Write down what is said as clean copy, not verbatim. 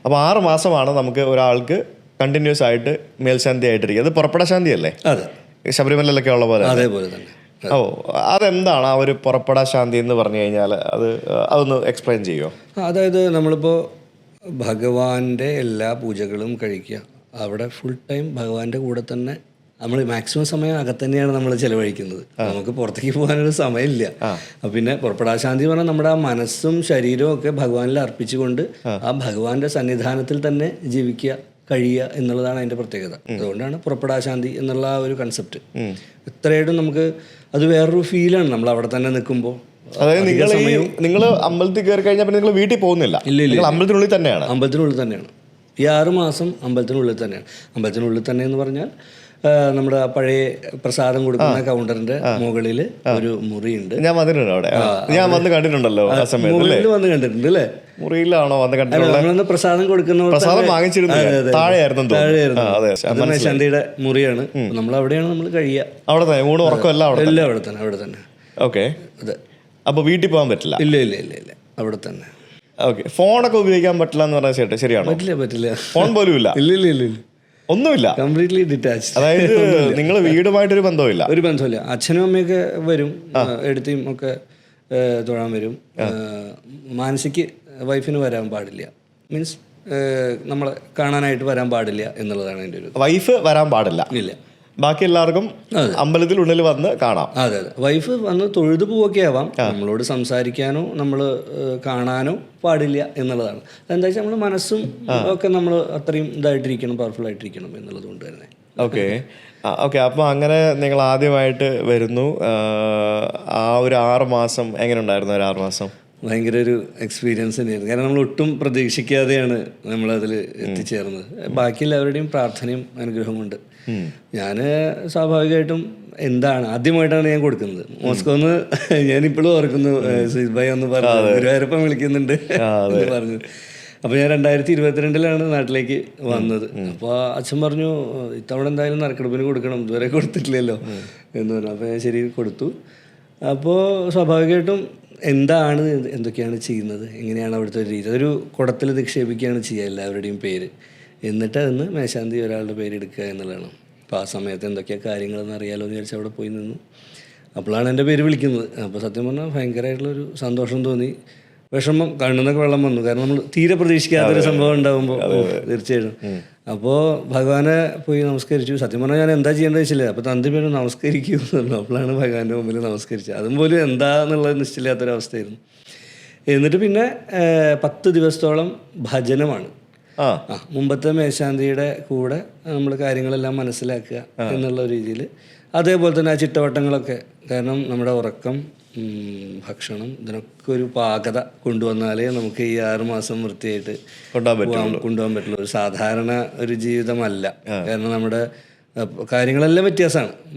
അപ്പോൾ 6 മാസമാണ് നമുക്ക് ഒരാൾക്ക് കണ്ടിന്യൂസ് ആയിട്ട് മേൽശാന്തി ആയിട്ടിരിക്കുക. അത് പുറപ്പെട ശാന്തി അല്ലേ? അതെ, ശബരിമലയിലൊക്കെ ഉള്ള പോലെ. അതേപോലെ തന്നെ. ഓ, അതെന്താണ് ആ ഒരു പുറപ്പെട ശാന്തി എന്ന് പറഞ്ഞു കഴിഞ്ഞാൽ? അതൊന്ന് എക്സ്പ്ലെയിൻ ചെയ്യുമോ? അതായത് നമ്മളിപ്പോൾ ഭഗവാന്റെ എല്ലാ പൂജകളും കഴിക്കുക, അവിടെ ഫുൾ ടൈം ഭഗവാന്റെ കൂടെ തന്നെ നമ്മൾ മാക്സിമം സമയം അകത്ത് തന്നെയാണ് നമ്മൾ ചിലവഴിക്കുന്നത്. നമുക്ക് പുറത്തേക്ക് പോകാനൊരു സമയമില്ല. പിന്നെ പുറപ്പെടാശാന്തി പറഞ്ഞാൽ നമ്മുടെ ആ മനസ്സും ശരീരവും ഒക്കെ ഭഗവാനിൽ അർപ്പിച്ചുകൊണ്ട് ആ ഭഗവാന്റെ സന്നിധാനത്തിൽ തന്നെ ജീവിക്കുക, കഴിയുക എന്നുള്ളതാണ് അതിൻ്റെ പ്രത്യേകത. അതുകൊണ്ടാണ് പുറപ്പെടാശാന്തി എന്നുള്ള ആ ഒരു കൺസെപ്റ്റ്. ഇത്രയായിട്ടും നമുക്ക് അത് വേറൊരു ഫീലാണ് നമ്മൾ അവിടെ തന്നെ നിൽക്കുമ്പോൾ. അതായത് നിങ്ങൾ അമ്പലത്തിൽ കയറി കഴിഞ്ഞാൽ പിന്നെ നിങ്ങൾ വീട്ടിൽ പോകുന്നില്ല? ഇല്ല, അമ്പലത്തിനുള്ളിൽ തന്നെയാണ്. അമ്പലത്തിനുള്ളിൽ തന്നെയാണ് ഈ 6 മാസം. അമ്പലത്തിനുള്ളിൽ തന്നെയാണ്. അമ്പലത്തിനുള്ളിൽ തന്നെ എന്ന് പറഞ്ഞാൽ നമ്മുടെ പഴയ പ്രസാദം കൊടുക്കുന്ന കൗണ്ടറിന്റെ മുകളിൽ ഒരു മുറിയുണ്ട്. ഞാൻ വന്നിട്ടുണ്ട് അവിടെ. ഞാൻ വന്ന് കണ്ടിട്ടുണ്ടല്ലോ ആ സമയത്ത്. മുകളിൽ വന്ന് കണ്ടിട്ടുണ്ട് അല്ലേ? മുറിയിലാണോ വന്ന് കണ്ടിട്ടുള്ളത്? പ്രസാദം കൊടുക്കുന്ന പ്രസാദം വാങ്ങിച്ചിരുന്നു. താഴെയായിരുന്നു. അത് മേശാന്തിയുടെ മുറിയാണ്. നമ്മൾ അവിടെയാണ് നമ്മൾ കഴിയുക. അവിടെ തന്നെ ഊണ് ഉറക്കം എല്ലാം അവിടെ തന്നെ. ഓക്കെ. അതെ. അപ്പൊ വീട്ടിൽ പോകാൻ പറ്റില്ല? ഇല്ല, അവിടെ തന്നെ. ഓക്കെ. ഫോണൊക്കെ ഉപയോഗിക്കാൻ പറ്റില്ല എന്ന് പറഞ്ഞാൽ ചേട്ടാ ശരിയാണോ? പറ്റില്ല. ഫോൺ പോലും ഇല്ല? ഇല്ല, ഒന്നുമില്ല. Completely detach. അതായത് നിങ്ങൾ വീടുമായിട്ടൊരു ബന്ധമില്ല? ഒരു ബന്ധമില്ല. അച്ഛനും അമ്മയൊക്കെ വരും, എടുത്തിയും ഒക്കെ തൊഴാൻ വരും. മാനസിക്ക് വൈഫിന് വരാൻ പാടില്ല, മീൻസ് നമ്മളെ കാണാനായിട്ട് വരാൻ പാടില്ല എന്നുള്ളതാണ് എൻ്റെ ഒരു. വൈഫ് വരാൻ പാടില്ല? ഇല്ല. ബാക്കി എല്ലാവർക്കും അമ്പലത്തിനുള്ളിൽ വന്ന് കാണാം. അതെ. വൈഫ് വന്ന് തൊഴുതു പോവൊക്കെ ആവാം, നമ്മളോട് സംസാരിക്കാനോ നമ്മൾ കാണാനോ പാടില്ല എന്നുള്ളതാണ്. അതെന്താ വെച്ചാൽ നമ്മൾ മനസ്സും ഒക്കെ നമ്മൾ അത്രയും ഇതായിട്ടിരിക്കണം, പവർഫുൾ ആയിട്ടിരിക്കണം എന്നുള്ളത് കൊണ്ട് തന്നെ. ഓക്കെ. അപ്പോൾ അങ്ങനെ നിങ്ങൾ ആദ്യമായിട്ട് വരുന്നു. ആ ഒരു 6 മാസം എങ്ങനെ ഉണ്ടായിരുന്നു? ഒരു 6 മാസം ഭയങ്കര ഒരു എക്സ്പീരിയൻസ് തന്നെയായിരുന്നു. കാരണം നമ്മൾ ഒട്ടും പ്രതീക്ഷിക്കാതെയാണ് നമ്മളതിൽ എത്തിച്ചേർന്നത്. ബാക്കി എല്ലാവരുടെയും പ്രാർത്ഥനയും അനുഗ്രഹം കൊണ്ട് ഞാൻ സ്വാഭാവികമായിട്ടും എന്താണ് ആദ്യമായിട്ടാണ് ഞാൻ കൊടുക്കുന്നത്. മോസ്കോന്ന് ഞാനിപ്പോഴും ഓർക്കുന്നു, സുജിത് ഒന്ന് പറഞ്ഞു, ഗുരുവായൂരപ്പൻ വിളിക്കുന്നുണ്ട് എന്ന് പറഞ്ഞു. അപ്പോൾ ഞാൻ 2022 നാട്ടിലേക്ക് വന്നത്. അപ്പോൾ അച്ഛൻ പറഞ്ഞു, ഇത്തവണ എന്തായാലും നറുക്കെടുപ്പിന് കൊടുക്കണം, ഇതുവരെ കൊടുത്തിട്ടില്ലല്ലോ എന്ന് പറഞ്ഞു. അപ്പോൾ ഞാൻ ശരി കൊടുത്തു. അപ്പോൾ സ്വാഭാവികമായിട്ടും എന്തൊക്കെയാണ് ചെയ്യുന്നത്, എങ്ങനെയാണ് അവിടുത്തെ ഒരു രീതി, അതൊരു കുടത്തിൽ നിക്ഷേപിക്കുകയാണ് ചെയ്യുക എല്ലാവരുടെയും പേര്. എന്നിട്ട് അതിന് മേശാന്തി ഒരാളുടെ പേര് എടുക്കുക എന്നുള്ളതാണ്. അപ്പോൾ ആ സമയത്ത് എന്തൊക്കെയാണ് കാര്യങ്ങളെന്ന് അറിയാലോ എന്ന് വിചാരിച്ച് അവിടെ പോയി നിന്നു. അപ്പോഴാണ് എൻ്റെ പേര് വിളിക്കുന്നത്. അപ്പോൾ സത്യം പറഞ്ഞാൽ ഭയങ്കരമായിട്ടുള്ളൊരു സന്തോഷം തോന്നി, വിഷമം, കണ്ണുന്നൊക്കെ വെള്ളം വന്നു. കാരണം നമ്മൾ തീരെ പ്രതീക്ഷിക്കാത്തൊരു സംഭവം ഉണ്ടാകുമ്പോൾ തീർച്ചയായിട്ടും. അപ്പോൾ ഭഗവാനെ പോയി നമസ്കരിച്ചു. സത്യം പറഞ്ഞാൽ ഞാൻ എന്താ ചെയ്യേണ്ടത് വെച്ചില്ല. അപ്പോൾ തന്തി പേര് നമസ്കരിക്കൂ എന്ന് പറഞ്ഞു. അപ്പോഴാണ് ഭഗവാന്റെ മുമ്പിൽ നമസ്കരിച്ചത്. അതും പോലും എന്താന്നുള്ളത് നിശ്ചയില്ലാത്തൊരവസ്ഥയായിരുന്നു. എന്നിട്ട് പിന്നെ 10 ദിവസത്തോളം ഭജനമാണ്. മുമ്പത്തെ മേശാന്തിയുടെ കൂടെ നമ്മൾ കാര്യങ്ങളെല്ലാം മനസ്സിലാക്കുക എന്നുള്ള രീതിയിൽ. അതേപോലെ തന്നെ ആ ചിട്ടവട്ടങ്ങളൊക്കെ, കാരണം നമ്മുടെ ഉറക്കം, ഭക്ഷണം, ഇതിനൊക്കെ ഒരു പാകത കൊണ്ടുവന്നാലേ നമുക്ക് ഈ 6 മാസം വൃത്തിയായിട്ട് കൊണ്ടുപോകാൻ പറ്റുള്ളൂ. ഒരു സാധാരണ ഒരു ജീവിതമല്ല. കാരണം നമ്മുടെ കാര്യങ്ങളെല്ലാം വ്യത്യാസമാണ്.